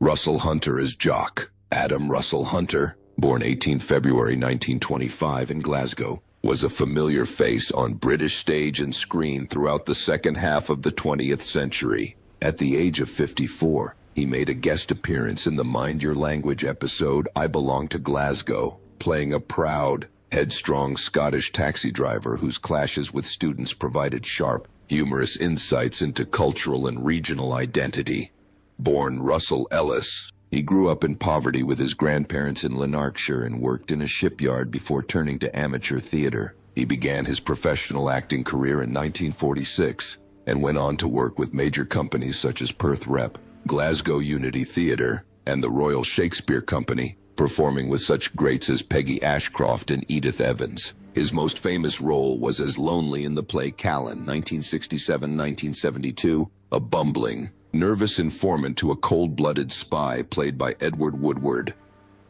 Russell Hunter as Jock. Adam Russell Hunter, born 18 February 1925 in Glasgow, was a familiar face on British stage and screen throughout the second half of the 20th century. At the age of 54, he made a guest appearance in the Mind Your Language episode I Belong to Glasgow, playing a proud, headstrong Scottish taxi driver whose clashes with students provided sharp, humorous insights into cultural and regional identity. Born Russell Ellis, he grew up in poverty with his grandparents in Lanarkshire and worked in a shipyard before turning to amateur theater. He began his professional acting career in 1946 and went on to work with major companies such as Perth Rep, Glasgow Unity Theatre, and the Royal Shakespeare Company, performing with such greats as Peggy Ashcroft and Edith Evans. His most famous role was as Lonely in the play Callan, 1967-1972, a bumbling, nervous informant to a cold-blooded spy played by Edward Woodward.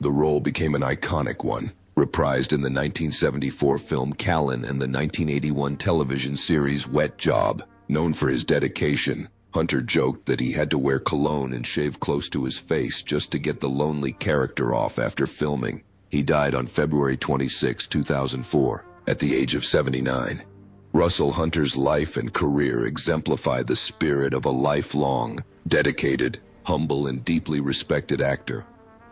The role became an iconic one, reprised in the 1974 film Callan and the 1981 television series Wet Job. Known for his dedication, Hunter joked that he had to wear cologne and shave close to his face just to get the lonely character off after filming. He died on February 26, 2004, at the age of 79. Russell Hunter's life and career exemplify the spirit of a lifelong, dedicated, humble, and deeply respected actor.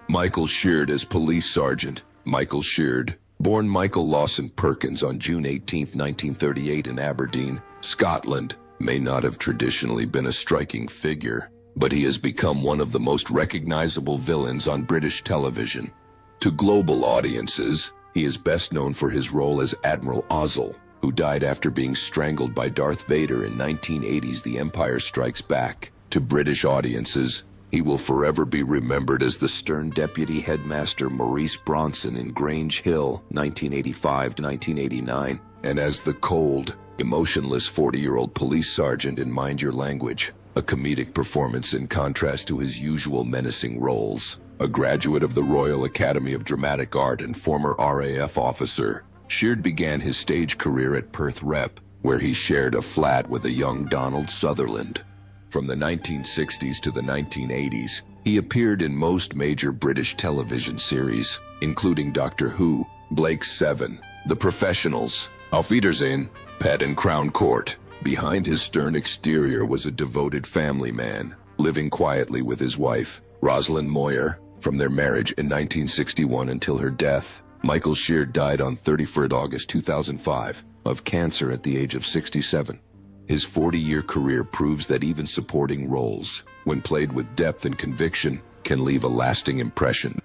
Michael Sheard as Police Sergeant. Michael Sheard, born Michael Lawson Perkins on June 18, 1938 in Aberdeen, Scotland, may not have traditionally been a striking figure, but he has become one of the most recognizable villains on British television. To global audiences, he is best known for his role as Admiral Ozzel, who died after being strangled by Darth Vader in 1980's The Empire Strikes Back. To British audiences, he will forever be remembered as the stern deputy headmaster Maurice Bronson in Grange Hill, 1985-1989, and as the cold, emotionless 40-year-old police sergeant in Mind Your Language, a comedic performance in contrast to his usual menacing roles. A graduate of the Royal Academy of Dramatic Art and former RAF officer, Sheard began his stage career at Perth Rep, where he shared a flat with a young Donald Sutherland. From the 1960s to the 1980s, he appeared in most major British television series, including Doctor Who, Blake's 7, The Professionals, Auf Wiedersehen, Pet and Crown Court. Behind his stern exterior was a devoted family man, living quietly with his wife, Rosalind Moyer, from their marriage in 1961 until her death. Michael Sheard died on 31 August 2005 of cancer at the age of 67. His 40-year career proves that even supporting roles, when played with depth and conviction, can leave a lasting impression.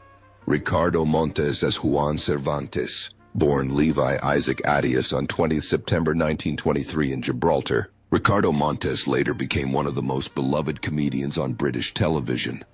Ricardo Montes as Juan Cervantes, born Levi Isaac Arias on 20 September 1923 in Gibraltar, Ricardo Montes later became one of the most beloved comedians on British television.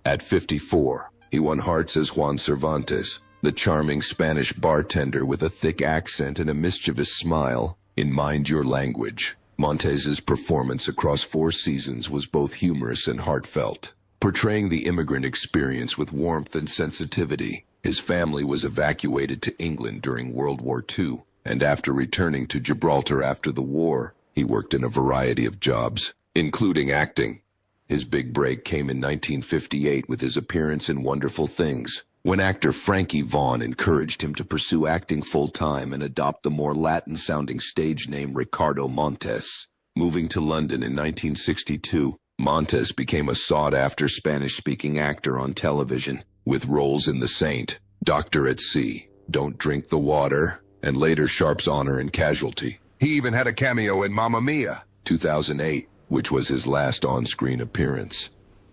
At 54, he won hearts as Juan Cervantes, the charming Spanish bartender with a thick accent and a mischievous smile, in Mind Your Language. Montes's performance across 4 seasons was both humorous and heartfelt, portraying the immigrant experience with warmth and sensitivity. His family was evacuated to England during World War II, and after returning to Gibraltar after the war, he worked in a variety of jobs, including acting. His big break came in 1958 with his appearance in Wonderful Things, when actor Frankie Vaughan encouraged him to pursue acting full-time and adopt the more Latin-sounding stage name Ricardo Montes. Moving to London in 1962, Montes became a sought-after Spanish-speaking actor on television, with roles in The Saint, Doctor at Sea, Don't Drink the Water, and later Sharp's Honor and Casualty. He even had a cameo in Mamma Mia, 2008, which was his last on-screen appearance.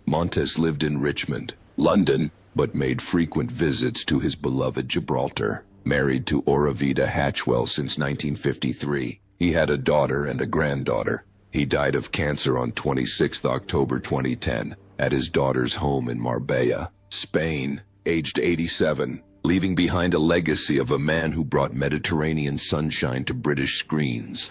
Montes lived in Richmond, London, but made frequent visits to his beloved Gibraltar. Married to Oravida Hatchwell since 1953, he had a daughter and a granddaughter. He died of cancer on 26 October 2010 at his daughter's home in Marbella, Spain, aged 87, leaving behind a legacy of a man who brought Mediterranean sunshine to British screens.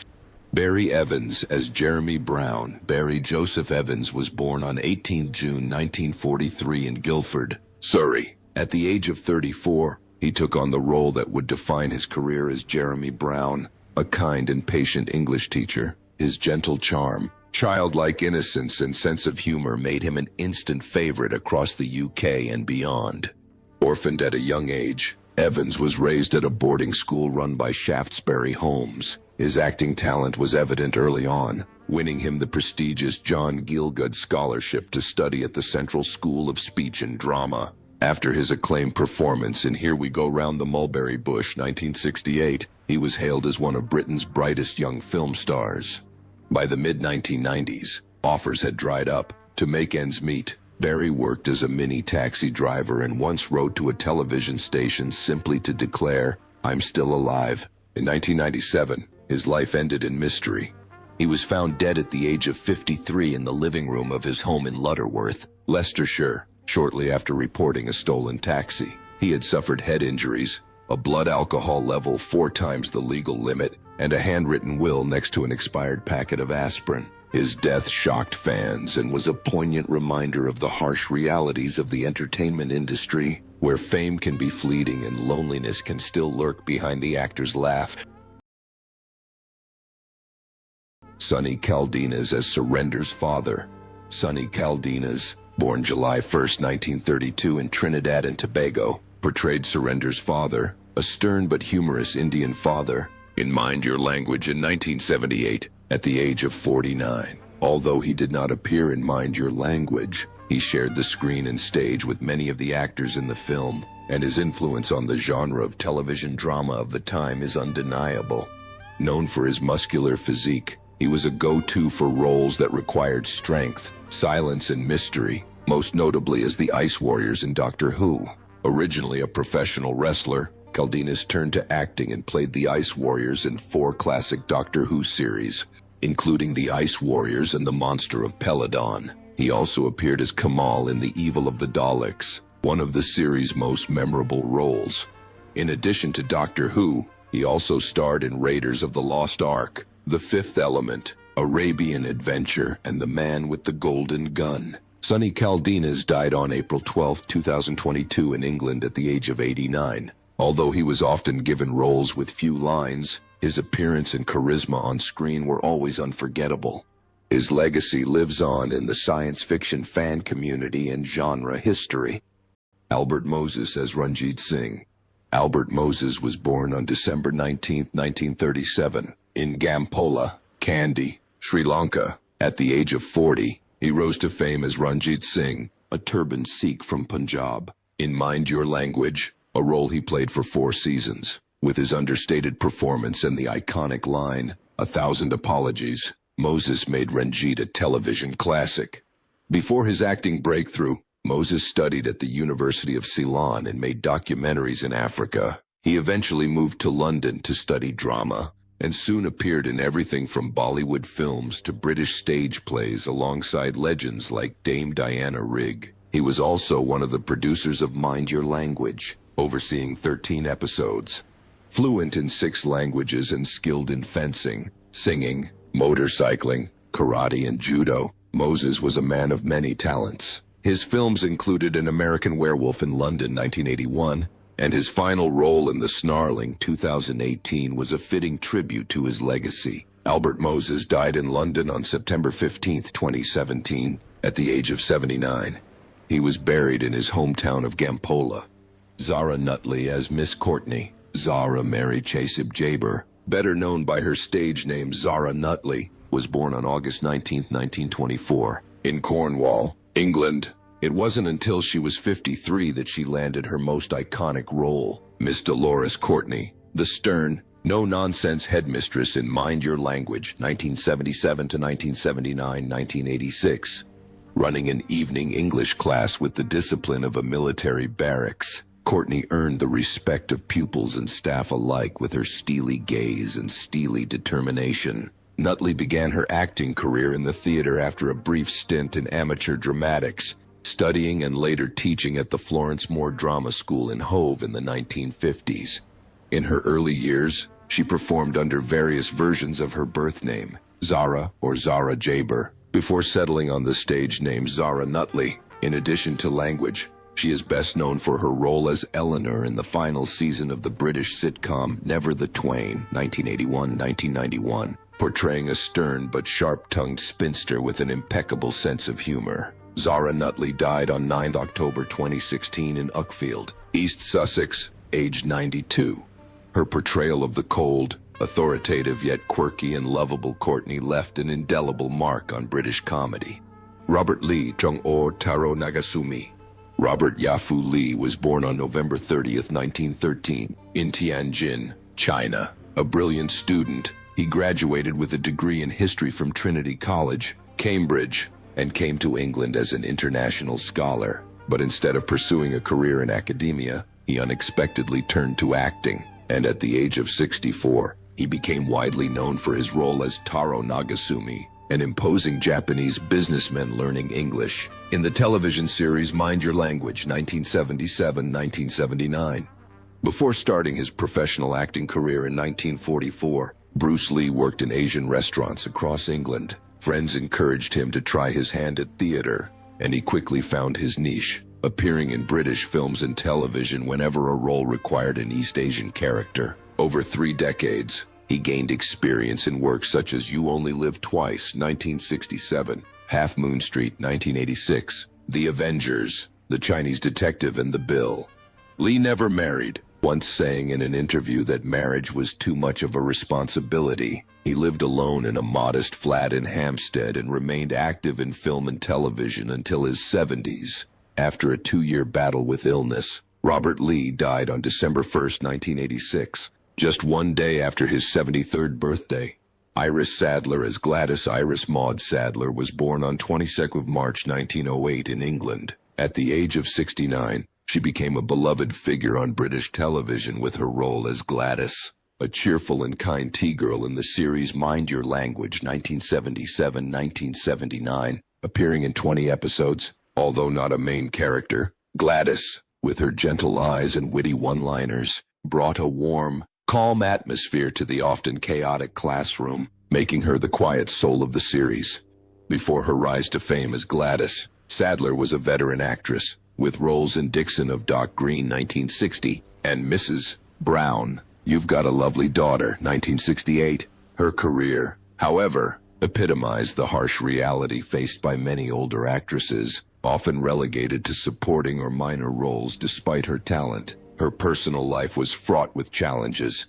Barry Evans as Jeremy Brown. Barry Joseph Evans was born on 18 June 1943 in Guildford, Surrey. At the age of 34, he took on the role that would define his career as Jeremy Brown, a kind and patient English teacher. His gentle charm, Childlike innocence and sense of humor made him an instant favorite across the UK and beyond. Orphaned at a young age, Evans was raised at a boarding school run by Shaftesbury Holmes. His acting talent was evident early on, winning him the prestigious John Gielgud Scholarship to study at the Central School of Speech and Drama. After his acclaimed performance in Here We Go Round the Mulberry Bush 1968, he was hailed as one of Britain's brightest young film stars. By the mid-1990s, offers had dried up. To make ends meet, Barry worked as a mini taxi driver and once wrote to a television station simply to declare, "I'm still alive." In 1997, his life ended in mystery. He was found dead at the age of 53 in the living room of his home in Lutterworth, Leicestershire, shortly after reporting a stolen taxi. He had suffered head injuries, a blood alcohol level 4 times the legal limit, and a handwritten will next to an expired packet of aspirin. His death shocked fans and was a poignant reminder of the harsh realities of the entertainment industry, where fame can be fleeting and loneliness can still lurk behind the actor's laugh. Sonny Caldenas as Surrender's father. Sonny Caldenas, born July 1, 1932 in Trinidad and Tobago, portrayed Surrender's father, a stern but humorous Indian father, in Mind Your Language in 1978, at the age of 49. Although he did not appear in Mind Your Language, he shared the screen and stage with many of the actors in the film, and his influence on the genre of television drama of the time is undeniable. Known for his muscular physique, he was a go-to for roles that required strength, silence, and mystery, most notably as the Ice Warriors in Doctor Who. Originally a professional wrestler, Caldenas turned to acting and played the Ice Warriors in 4 classic Doctor Who series, including the Ice Warriors and the Monster of Peladon. He also appeared as Kamal in The Evil of the Daleks, one of the series' most memorable roles. In addition to Doctor Who, he also starred in Raiders of the Lost Ark, The Fifth Element, Arabian Adventure, and The Man with the Golden Gun. Sonny Caldenas died on April 12, 2022 in England at the age of 89. Although he was often given roles with few lines, his appearance and charisma on screen were always unforgettable. His legacy lives on in the science fiction fan community and genre history. Albert Moses as Ranjit Singh. Albert Moses was born on December 19, 1937, in Gampola, Kandy, Sri Lanka. At the age of 40, he rose to fame as Ranjit Singh, a turbaned Sikh from Punjab. In Mind Your Language, a role he played for 4 seasons. With his understated performance and the iconic line, "1,000 apologies," Moses made Ranjit a television classic. Before his acting breakthrough, Moses studied at the University of Ceylon and made documentaries in Africa. He eventually moved to London to study drama, and soon appeared in everything from Bollywood films to British stage plays alongside legends like Dame Diana Rigg. He was also one of the producers of Mind Your Language, overseeing 13 episodes. Fluent in 6 languages and skilled in fencing, singing, motorcycling, karate, and judo, Moses was a man of many talents. His films included An American Werewolf in London 1981, and his final role in The Snarling 2018 was a fitting tribute to his legacy. Albert Moses died in London on September 15, 2017, at the age of 79. He was buried in his hometown of Gampola. Zara Nutley as Miss Courtney. Zara Mary Chasib Jaber, better known by her stage name Zara Nutley, was born on August 19, 1924, in Cornwall, England. It wasn't until she was 53 that she landed her most iconic role, Miss Dolores Courtney, the stern, no-nonsense headmistress in Mind Your Language, 1977 to 1979, 1986. Running an evening English class with the discipline of a military barracks, Courtney earned the respect of pupils and staff alike with her steely gaze and steely determination. Nutley began her acting career in the theater after a brief stint in amateur dramatics, studying and later teaching at the Florence Moore Drama School in Hove in the 1950s. In her early years, she performed under various versions of her birth name, Zara or Zara Jaber, before settling on the stage name Zara Nutley. In addition to language, she is best known for her role as Eleanor in the final season of the British sitcom Never the Twain, 1981-1991, portraying a stern but sharp-tongued spinster with an impeccable sense of humor. Zara Nutley died on 9 October 2016 in Uckfield, East Sussex, aged 92. Her portrayal of the cold, authoritative yet quirky and lovable Courtney left an indelible mark on British comedy. Robert Lee Chung-o Taro Nagasumi. Robert Yafu Lee was born on November 30, 1913, in Tianjin, China. A brilliant student, he graduated with a degree in history from Trinity College, Cambridge, and came to England as an international scholar. But instead of pursuing a career in academia, he unexpectedly turned to acting, and at the age of 64, he became widely known for his role as Taro Nagasumi, an imposing Japanese businessman learning English, in the television series Mind Your Language, 1977-1979. Before starting his professional acting career in 1944, Bruce Lee worked in Asian restaurants across England. Friends encouraged him to try his hand at theater, and he quickly found his niche, appearing in British films and television whenever a role required an East Asian character. Over 3 decades, he gained experience in works such as You Only Live Twice, 1967, Half Moon Street, 1986, The Avengers, The Chinese Detective, and The Bill. Lee never married, once saying in an interview that marriage was too much of a responsibility. He lived alone in a modest flat in Hampstead and remained active in film and television until his 70s. After a 2-year battle with illness, Robert Lee died on December 1, 1986, just 1 day after his 73rd birthday. Iris Sadler as Gladys Iris Maud Sadler was born on 22nd of March 1908 in England. At the age of 69, she became a beloved figure on British television with her role as Gladys, a cheerful and kind tea-girl in the series Mind Your Language, 1977-1979, appearing in 20 episodes. Although not a main character, Gladys, with her gentle eyes and witty one-liners, brought a warm, calm atmosphere to the often chaotic classroom, making her the quiet soul of the series. Before her rise to fame as Gladys, Sadler was a veteran actress, with roles in Dixon of Dock Green, 1960, and Mrs. Brown, You've Got a Lovely Daughter, 1968. Her career, however, epitomized the harsh reality faced by many older actresses, often relegated to supporting or minor roles despite her talent. Her personal life was fraught with challenges.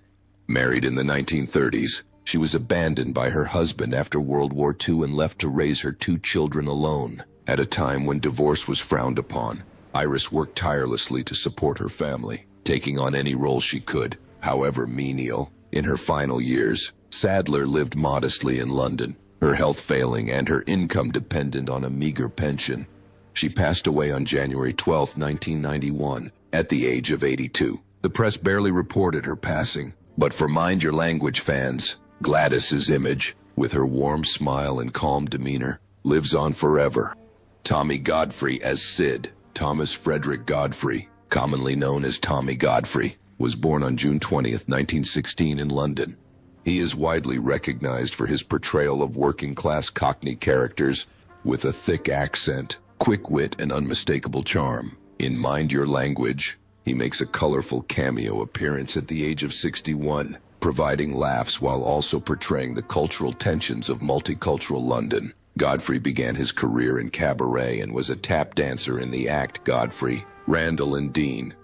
Married in the 1930s, she was abandoned by her husband after World War II and left to raise her 2 children alone. At a time when divorce was frowned upon, Iris worked tirelessly to support her family, taking on any role she could, however menial. In her final years, Sadler lived modestly in London, her health failing and her income dependent on a meager pension. She passed away on January 12, 1991, at the age of 82. The press barely reported her passing, but for Mind Your Language fans, Gladys's image, with her warm smile and calm demeanor, lives on forever. Tommy Godfrey as Sid. Thomas Frederick Godfrey, commonly known as Tommy Godfrey, was born on June 20, 1916 in London. He is widely recognized for his portrayal of working-class Cockney characters with a thick accent, quick wit, and unmistakable charm. In Mind Your Language, he makes a colorful cameo appearance at the age of 61, providing laughs while also portraying the cultural tensions of multicultural London. Godfrey began his career in cabaret and was a tap dancer in the act Godfrey, Randall and Dean.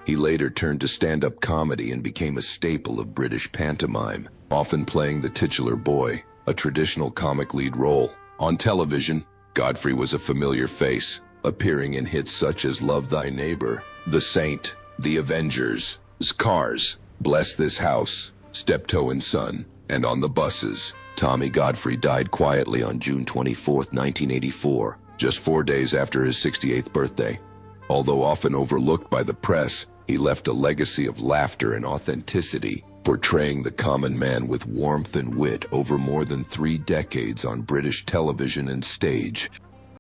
He later turned to stand-up comedy and became a staple of British pantomime, often playing the titular boy, a traditional comic lead role. On television, Godfrey was a familiar face, appearing in hits such as Love Thy Neighbor, The Saint, The Avengers, Cars, Bless This House, Steptoe and Son, and On the Buses. Tommy Godfrey died quietly on June 24, 1984, just 4 days after his 68th birthday. Although often overlooked by the press, he left a legacy of laughter and authenticity, portraying the common man with warmth and wit over more than 3 decades on British television and stage.